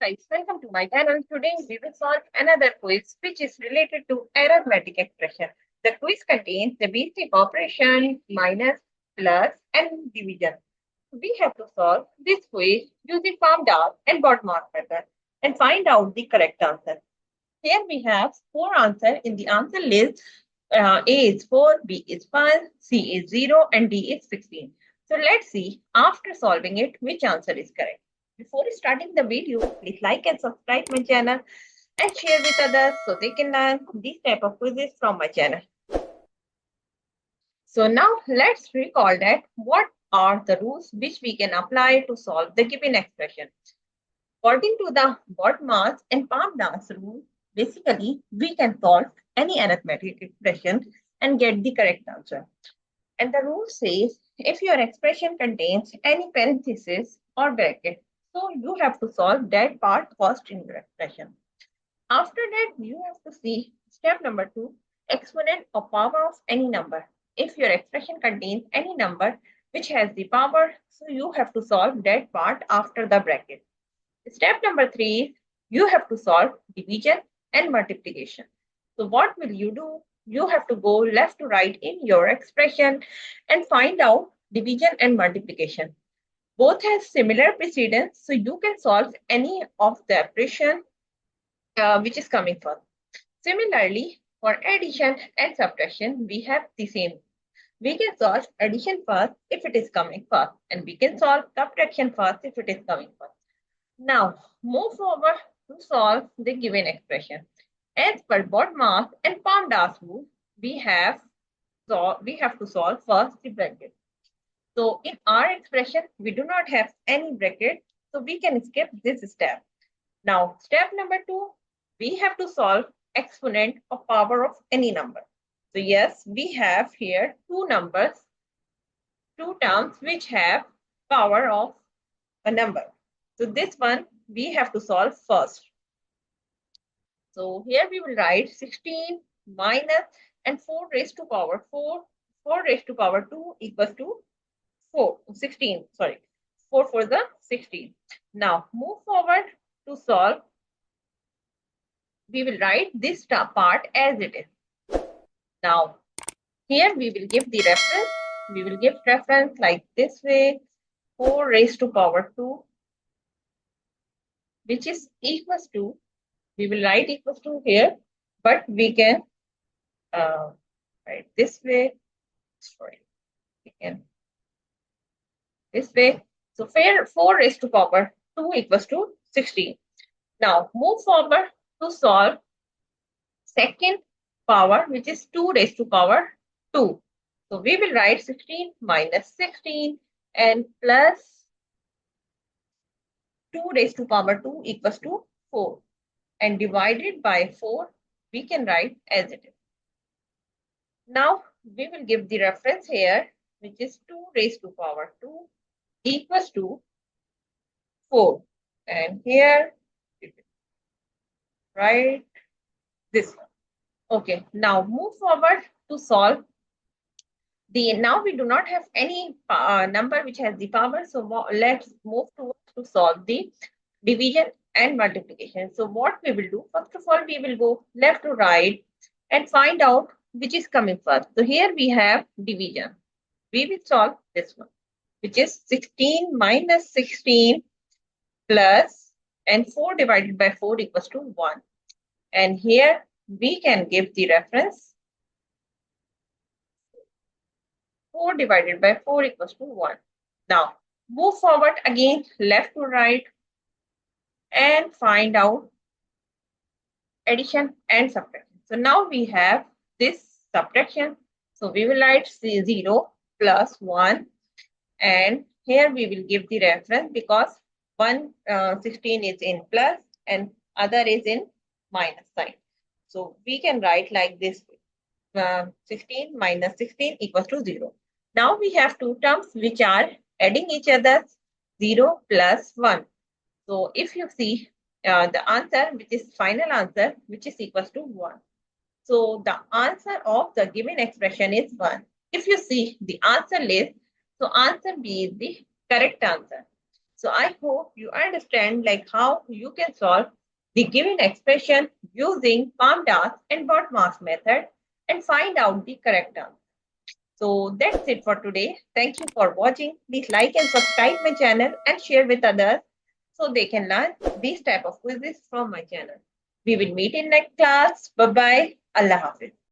guys, welcome to my channel. Today we will solve another quiz which is related to arithmetic expression. The quiz contains the basic operation, minus, plus and division. We have to solve this quiz using PAMDAS and BODMAS method and find out the correct answer. Here we have four answers in the answer list. A is 4, B is 5, C is 0 and D is 16. So let's see after solving it which answer is correct. Before starting the video, please like and subscribe my channel and share with others so they can learn these type of quizzes from my channel. So now let's recall that what are the rules which we can apply to solve the given expression. According to the BODMAS and PAMDAS rule, basically we can solve any arithmetic expression and get the correct answer. And the rule says if your expression contains any parenthesis or bracket, so you have to solve that part first in your expression. After that, you have to see step number 2, exponent or power of any number. If your expression contains any number which has the power, so you have to solve that part after the bracket. Step number 3 is you have to solve division and multiplication. So what will you do? You have to go left to right in your expression and find out division and multiplication. Both have similar precedence, so you can solve any of the operation which is coming first. Similarly, for addition and subtraction, we have the same. We can solve addition first if it is coming first, and we can solve subtraction first if it is coming first. Now, move forward to solve the given expression. As per BODMAS and PAMDAS rule, we have to solve first the bracket. So in our expression, we do not have any bracket, so we can skip this step. Now, step number 2, we have to solve exponent or power of any number. So yes, we have here two numbers, two terms which have power of a number. So this one we have to solve first. So here we will write 16 minus and 4 raised to power 4. 4 raised to power 2 equals to 16. Sorry, 4 for the 16. Now move forward to solve. We will write this part as it is. Now here we will give the reference. We will give reference like this way, 4 raised to power 2, which is equals to, we will write equals to here, but we can write this way. Sorry, we can this way. So 4 raised to power 2 equals to 16. Now move forward to solve second power, which is 2 raised to power 2. So we will write 16 minus 16 and plus 2 raised to power 2 equals to 4. And divided by 4, we can write as it is. Now we will give the reference here, which is 2 raised to power 2 equals to 4. And here, write this one. Okay, now move forward to solve the, now we do not have any number which has the power, so let's move to solve the division and multiplication. So what we will do, first of all, we will go left to right and find out which is coming first. So here we have division. We will solve this one, which is 16 minus 16 plus and 4 divided by 4 equals to 1. And here we can give the reference 4 divided by 4 equals to 1. Now move forward again left to right and find out addition and subtraction. So now we have this subtraction. So we will write 0 plus 1, and here we will give the reference because 16 is in plus and other is in minus sign. So we can write like this, 16 minus 16 equals to 0. Now we have two terms which are adding each other, 0 plus 1. So if you see the answer, which is final answer, which is equals to 1. So the answer of the given expression is 1. If you see the answer list, so answer B is the correct answer. So I hope you understand like how you can solve the given expression using PAMDAS and BODMAS method and find out the correct answer. So that's it for today. Thank you for watching. Please like and subscribe my channel and share with others so they can learn these type of quizzes from my channel. We will meet in next class. Bye bye. Allah Hafiz.